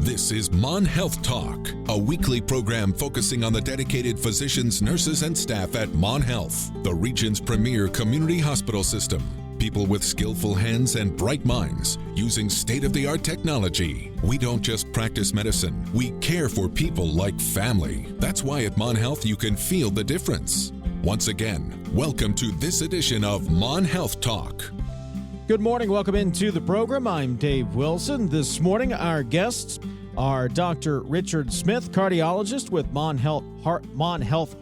This is Mon Health Talk, a weekly program focusing on the dedicated physicians, nurses, and staff at Mon Health, the region's premier community hospital system. People with skillful hands and bright minds using state-of-the-art technology. We don't just practice medicine, we care for people like family. That's why at Mon Health you can feel the difference. Once again, welcome to this edition of Mon Health Talk. Good morning. Welcome into the program. I'm Dave Wilson. This morning, our guests are Dr. Richard Smith, cardiologist with Mon Health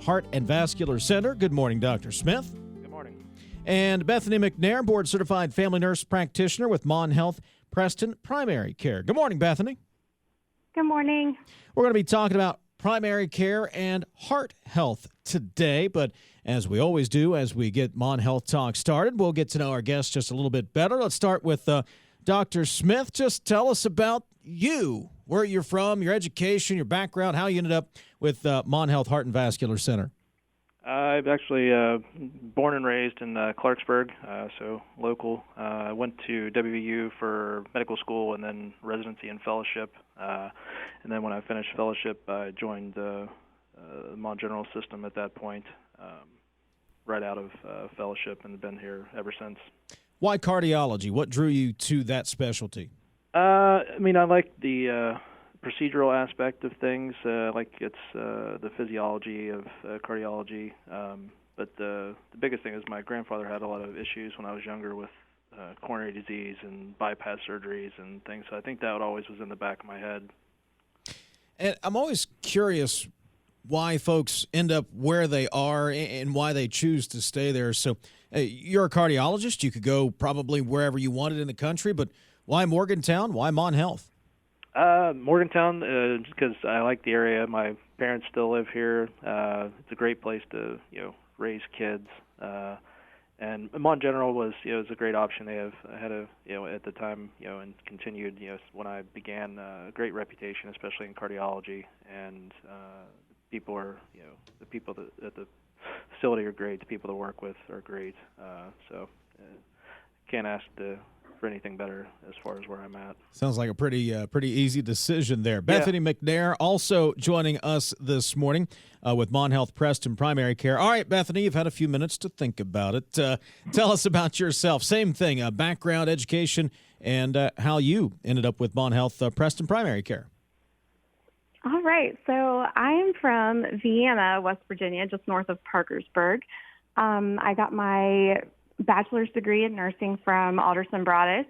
Heart and Vascular Center. Good morning, Dr. Smith. Good morning. And Bethany McNair, board-certified family nurse practitioner with Mon Health Preston Primary Care. Good morning, Bethany. Good morning. We're going to be talking about primary care and heart health today, but as we always do, as we get Mon Health Talk started, we'll get to know our guests just a little bit better. Let's start with Dr. Smith. Just tell us about you, where you're from, your education, your background, how you ended up with Mon Health Heart and Vascular Center. I'm actually born and raised in Clarksburg, so local. I went to WVU for medical school and then residency and fellowship. And then when I finished fellowship, I joined the Mon General system at that point, right out of fellowship, and been here ever since. Why cardiology? What drew you to that specialty? I like the procedural aspect of things. Like it's the physiology of cardiology. But the biggest thing is my grandfather had a lot of issues when I was younger with coronary disease and bypass surgeries and things. So I think that always was in the back of my head. And I'm always curious why folks end up where they are and why they choose to stay there. So you're a cardiologist. You could go probably wherever you wanted in the country, but why Morgantown? Why Mon Health? Morgantown, because I like the area. My parents still live here. It's a great place to raise kids. And Mon General was a great option. They had at the time and continued when I began a great reputation, especially in cardiology. And people are the people at the facility are great. The people to work with are great. So can't ask for anything better as far as where I'm at. Sounds like a pretty easy decision there. Bethany McNair also joining us this morning with Mon Health Preston Primary Care. All right, Bethany, you've had a few minutes to think about it. Tell us about yourself. Same thing, background, education, and how you ended up with Mon Health Preston Primary Care. All right. So I'm from Vienna, West Virginia, just north of Parkersburg. I got my bachelor's degree in nursing from Alderson Broaddus,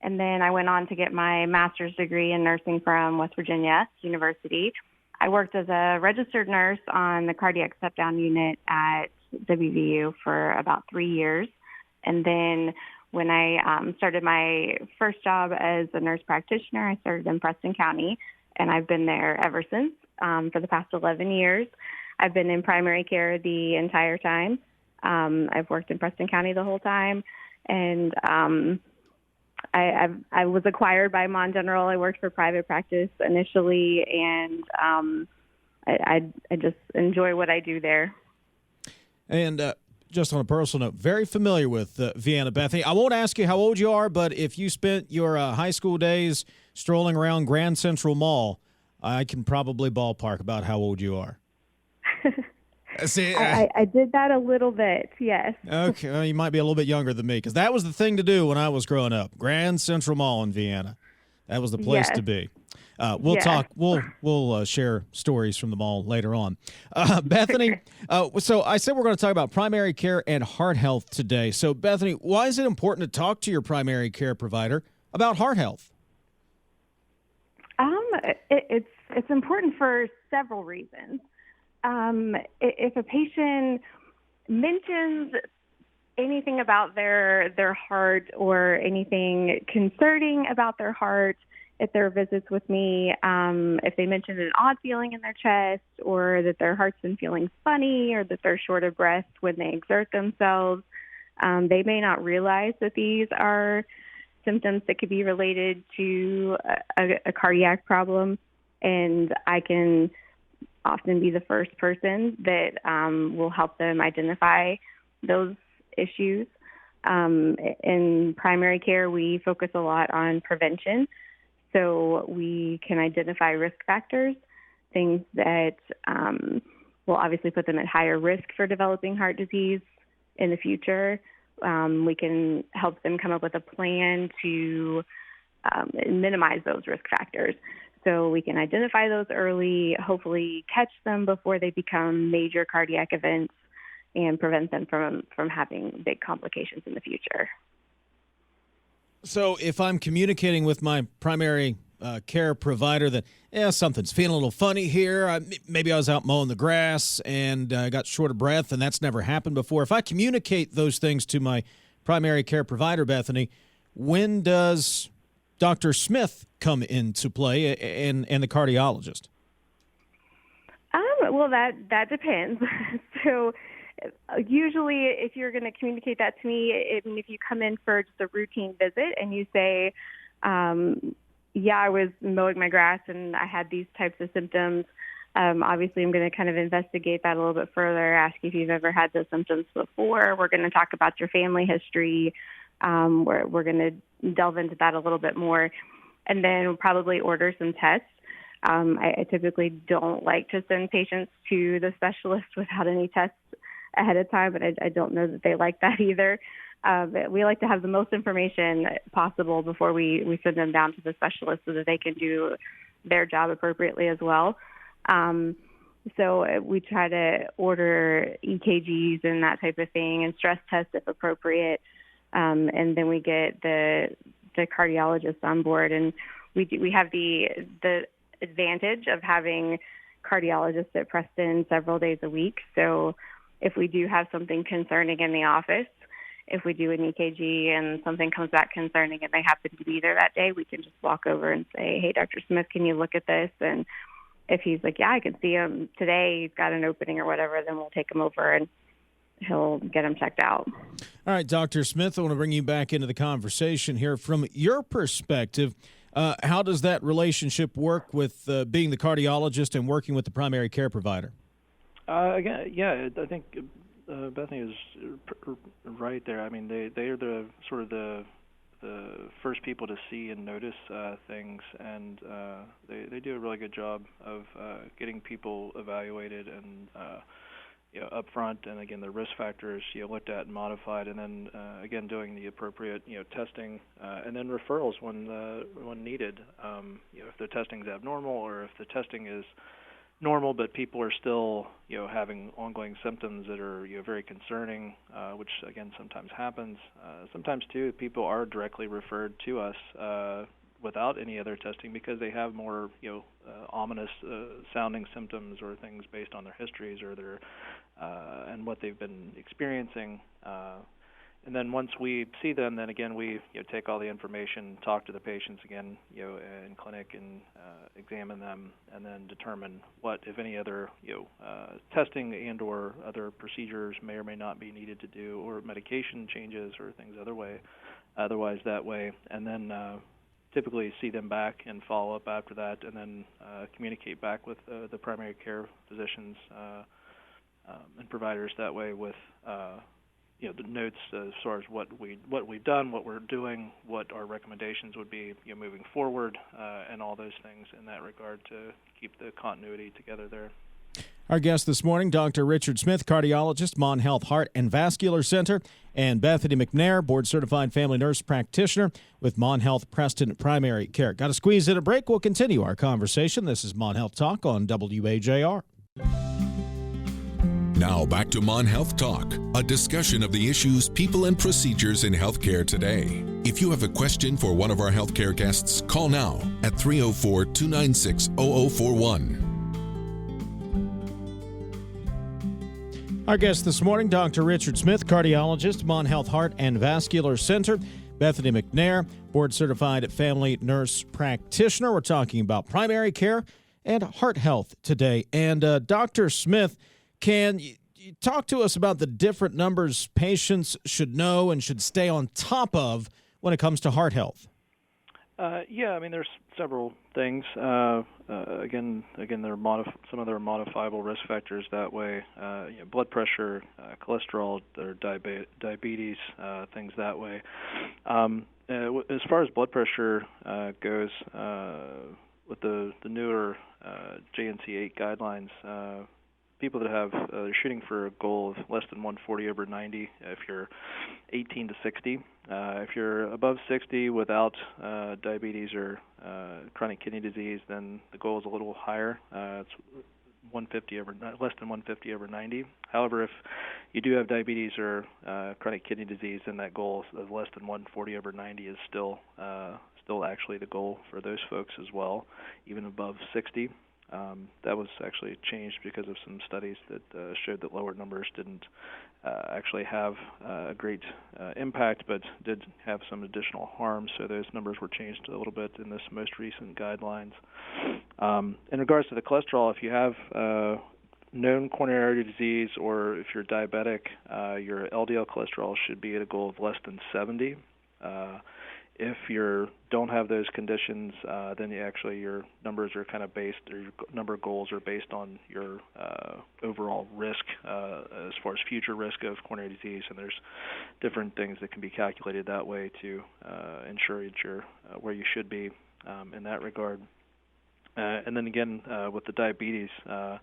and then I went on to get my master's degree in nursing from West Virginia University. I worked as a registered nurse on the cardiac step-down unit at WVU for about 3 years. And then when I started my first job as a nurse practitioner, I started in Preston County, and I've been there ever since for the past 11 years. I've been in primary care the entire time. I've worked in Preston County the whole time, and I was acquired by Mon General. I worked for private practice initially, and I just enjoy what I do there. And just on a personal note, very familiar with Vienna, Bethany. I won't ask you how old you are, but if you spent your high school days strolling around Grand Central Mall, I can probably ballpark about how old you are. See, I did that a little bit, yes. Okay, well, you might be a little bit younger than me, because that was the thing to do when I was growing up. Grand Central Mall in Vienna. That was the place to be. We'll talk. We'll share stories from the mall later on. Bethany, so I said we're going to talk about primary care and heart health today. So, Bethany, why is it important to talk to your primary care provider about heart health? It's important for several reasons. If a patient mentions anything about their heart or anything concerning about their heart at their visits with me, if they mention an odd feeling in their chest or that their heart's been feeling funny or that they're short of breath when they exert themselves, they may not realize that these are symptoms that could be related to a cardiac problem, and I can often be the first person that will help them identify those issues. In primary care, we focus a lot on prevention. So we can identify risk factors, things that will obviously put them at higher risk for developing heart disease in the future. We can help them come up with a plan to minimize those risk factors. So we can identify those early, hopefully catch them before they become major cardiac events, and prevent them from having big complications in the future. So if I'm communicating with my primary care provider that, something's feeling a little funny here, maybe I was out mowing the grass and I got short of breath, and that's never happened before. If I communicate those things to my primary care provider, Bethany, when does Dr. Smith come into play and the cardiologist? Well, that depends. So usually if you're going to communicate that to me, if you come in for just a routine visit and you say, I was mowing my grass and I had these types of symptoms, obviously I'm going to kind of investigate that a little bit further, ask if you've ever had those symptoms before. We're going to talk about your family history. We're going to delve into that a little bit more, and then we'll probably order some tests. I typically don't like to send patients to the specialist without any tests ahead of time, but I don't know that they like that either. But we like to have the most information possible before we send them down to the specialist so that they can do their job appropriately as well. So we try to order EKGs and that type of thing, and stress tests if appropriate. And then we get the cardiologist on board, and we have the advantage of having cardiologists at Preston several days a week. So if we do have something concerning in the office, if we do an EKG and something comes back concerning and they happen to be there that day, we can just walk over and say, "Hey, Dr. Smith, can you look at this?" And if he's like, "Yeah, I can see him today, he's got an opening or whatever," then we'll take him over and he'll get him checked out. All right, Dr. Smith, I want to bring you back into the conversation here. From your perspective, how does that relationship work with being the cardiologist and working with the primary care provider? I think Bethany is right there. I mean, they are the sort of the first people to see and notice things, and they do a really good job of getting people evaluated and up front, and again the risk factors looked at and modified, and then again doing the appropriate testing, and then referrals when needed. If the testing's abnormal, or if the testing is normal but people are still having ongoing symptoms that are very concerning, which again sometimes happens. Sometimes too people are directly referred to us without any other testing because they have more ominous sounding symptoms or things based on their histories or their and what they've been experiencing. And then once we see them, then again we take all the information, talk to the patients again in clinic, and examine them, and then determine what, if any, other testing and or other procedures may or may not be needed to do, or medication changes or things otherwise that way, and then typically see them back and follow up after that, and then communicate back with the primary care physicians and providers that way with the notes as far as what we've done, what we're doing, what our recommendations would be moving forward, and all those things in that regard to keep the continuity together there. Our guest this morning, Dr. Richard Smith, cardiologist, Mon Health Heart and Vascular Center, and Bethany McNair, board-certified family nurse practitioner with Mon Health Preston Primary Care. Got to squeeze in a break. We'll continue our conversation. This is Mon Health Talk on WAJR. Now back to Mon Health Talk, a discussion of the issues, people, and procedures in healthcare today. If you have a question for one of our healthcare guests, call now at 304-296-0041. Our guest this morning, Dr. Richard Smith, cardiologist, Mon Health Heart and Vascular Center. Bethany McNair, board-certified family nurse practitioner. We're talking about primary care and heart health today. And Dr. Smith, can you talk to us about the different numbers patients should know and should stay on top of when it comes to heart health? Yeah, I mean, there's several things. Again, there are some of them are modifiable risk factors that way. Blood pressure, cholesterol, or diabetes, things that way. As far as blood pressure goes, with the newer JNC8 guidelines, people that have they're shooting for a goal of less than 140/90 if you're 18 to 60. If you're above 60 without diabetes or chronic kidney disease, then the goal is a little higher. It's less than 150/90. However, if you do have diabetes or chronic kidney disease, then that goal of less than 140/90 is still actually the goal for those folks as well, even above 60. That was actually changed because of some studies that showed that lower numbers didn't actually have a great impact, but did have some additional harm. So those numbers were changed a little bit in this most recent guidelines. In regards to the cholesterol, if you have known coronary artery disease or if you're diabetic, your LDL cholesterol should be at a goal of less than 70. If you don't have those conditions, then your numbers are kind of based, or your number of goals are based on your overall risk as far as future risk of coronary disease. And there's different things that can be calculated that way to ensure that you're where you should be in that regard. And then again, with the diabetes, and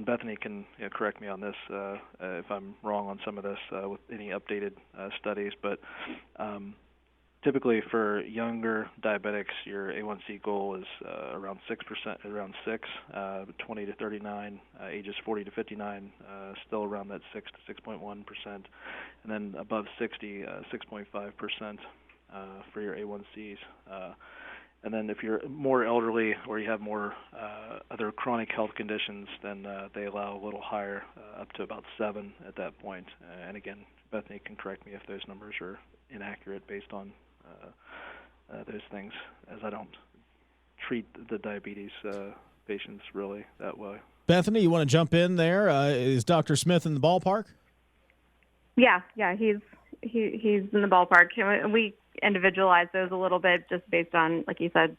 Bethany can correct me on this if I'm wrong on some of this with any updated studies, but typically for younger diabetics, your A1C goal is around 6%, around 6, 20 to 39, ages 40 to 59, still around that 6 to 6.1%, and then above 60, 6.5% for your A1Cs. And then if you're more elderly or you have more other chronic health conditions, then they allow a little higher, up to about 7 at that point. And again, Bethany can correct me if those numbers are inaccurate based on those things, as I don't treat the diabetes patients really that way. Bethany, you want to jump in there? Is Dr. Smith in the ballpark? Yeah, he's in the ballpark. We individualize those a little bit just based on, like you said,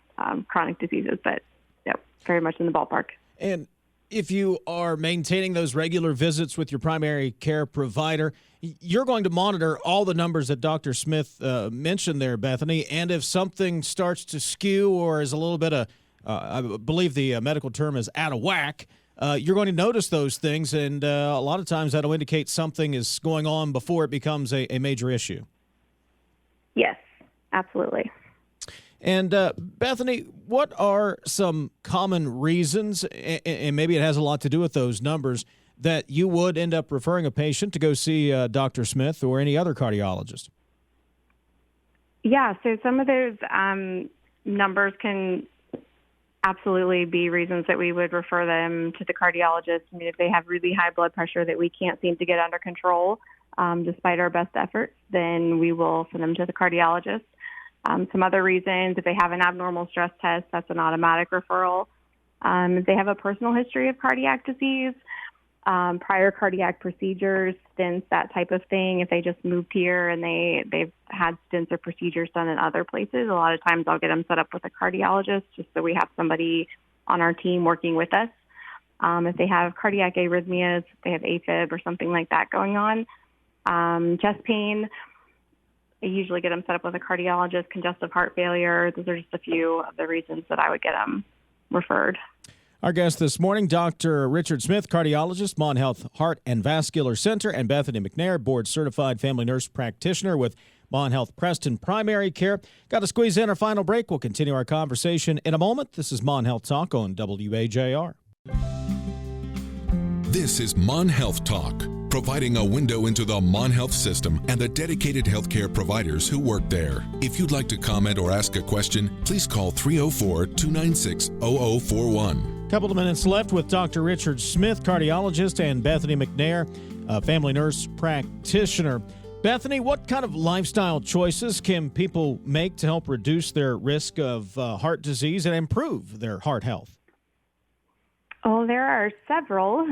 chronic diseases, but yeah, very much in the ballpark. And if you are maintaining those regular visits with your primary care provider, you're going to monitor all the numbers that Dr. Smith mentioned there, Bethany, and if something starts to skew or is a little bit I believe the medical term is out of whack, you're going to notice those things, and a lot of times that'll indicate something is going on before it becomes a major issue. Yes, absolutely. And Bethany, what are some common reasons, and maybe it has a lot to do with those numbers, that you would end up referring a patient to go see Dr. Smith or any other cardiologist? Yeah, so some of those numbers can absolutely be reasons that we would refer them to the cardiologist. I mean, if they have really high blood pressure that we can't seem to get under control despite our best efforts, then we will send them to the cardiologist. Some other reasons, if they have an abnormal stress test, that's an automatic referral. If they have a personal history of cardiac disease, prior cardiac procedures, stents, that type of thing. If they just moved here and they've had stents or procedures done in other places, a lot of times I'll get them set up with a cardiologist just so we have somebody on our team working with us. If they have cardiac arrhythmias, if they have AFib or something like that going on, chest pain, I usually get them set up with a cardiologist. Congestive heart failure, those are just a few of the reasons that I would get them referred. Our guest this morning, Dr. Richard Smith, cardiologist, Mon Health Heart and Vascular Center, and Bethany McNair, board-certified family nurse practitioner with Mon Health Preston Primary Care. Got to squeeze in our final break. We'll continue our conversation in a moment. This is Mon Health Talk on WAJR. This is Mon Health Talk, providing a window into the Mon Health system and the dedicated healthcare providers who work there. If you'd like to comment or ask a question, please call 304-296-0041. Couple of minutes left with Dr. Richard Smith, cardiologist, and Bethany McNair, family nurse practitioner. Bethany, what kind of lifestyle choices can people make to help reduce their risk of heart disease and improve their heart health? Oh, there are several.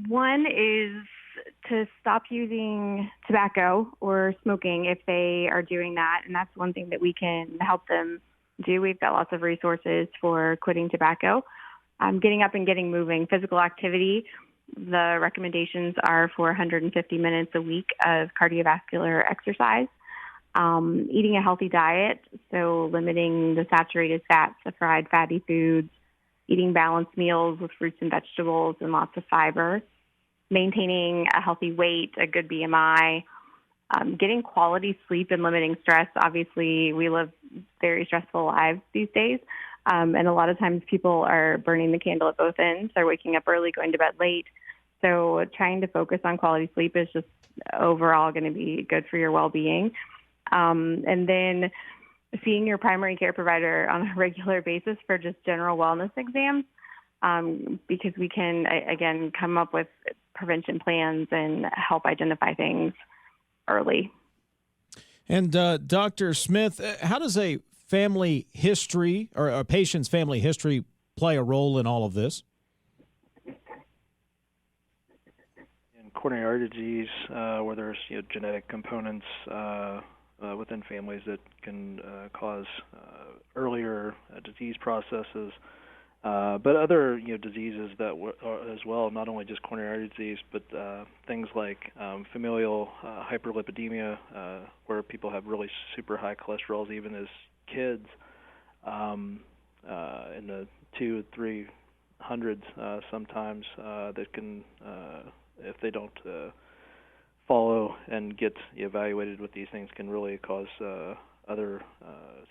One is to stop using tobacco or smoking if they are doing that. And that's one thing that we can help them do. We've got lots of resources for quitting tobacco. Getting up and getting moving, physical activity. The recommendations are for 150 minutes a week of cardiovascular exercise. Eating a healthy diet, so limiting the saturated fats, the fried fatty foods, eating balanced meals with fruits and vegetables and lots of fiber, maintaining a healthy weight, a good BMI, getting quality sleep and limiting stress. Obviously, we live very stressful lives these days, and a lot of times people are burning the candle at both ends. They're waking up early, going to bed late. So trying to focus on quality sleep is just overall going to be good for your well-being. And then seeing your primary care provider on a regular basis for just general wellness exams, because we can, again, come up with prevention plans and help identify things early. And Dr. Smith, how does a family history or a patient's family history play a role in all of this? In coronary artery disease, where there's genetic components within families that can cause earlier disease processes, but other diseases that as well, not only just coronary artery disease, but things like familial hyperlipidemia, where people have really super high cholesterols even as kids, in the 200-300s sometimes, that can, if they don't follow and get evaluated with these things, can really cause other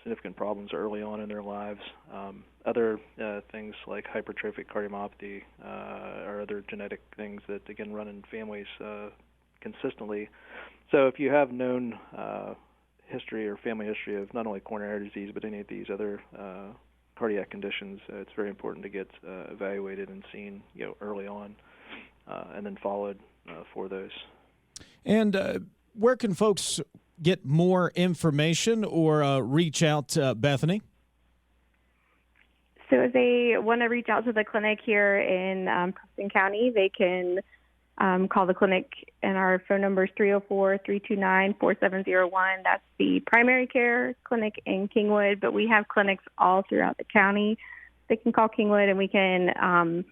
significant problems early on in their lives. Other things like hypertrophic cardiomyopathy or other genetic things that, again, run in families consistently. So if you have known history or family history of not only coronary artery disease but any of these other cardiac conditions, it's very important to get evaluated and seen early on and then followed for those. And where can folks get more information or reach out, Bethany? So if they want to reach out to the clinic here in Preston County, they can call the clinic, and our phone number is 304-329-4701. That's the primary care clinic in Kingwood, but we have clinics all throughout the county. They can call Kingwood, and we can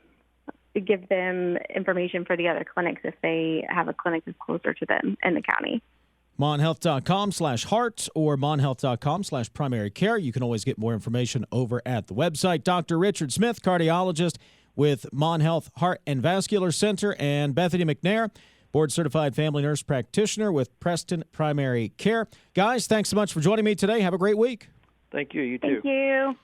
give them information for the other clinics if they have a clinic that's closer to them in the county. monhealth.com/heart or monhealth.com/primary care. You can always get more information over at the website. Dr. Richard Smith, cardiologist with Mon Health Heart and Vascular Center, and Bethany McNair, board-certified family nurse practitioner with Preston Primary Care. Guys, thanks so much for joining me today. Have a great week. Thank you. You too. Thank you.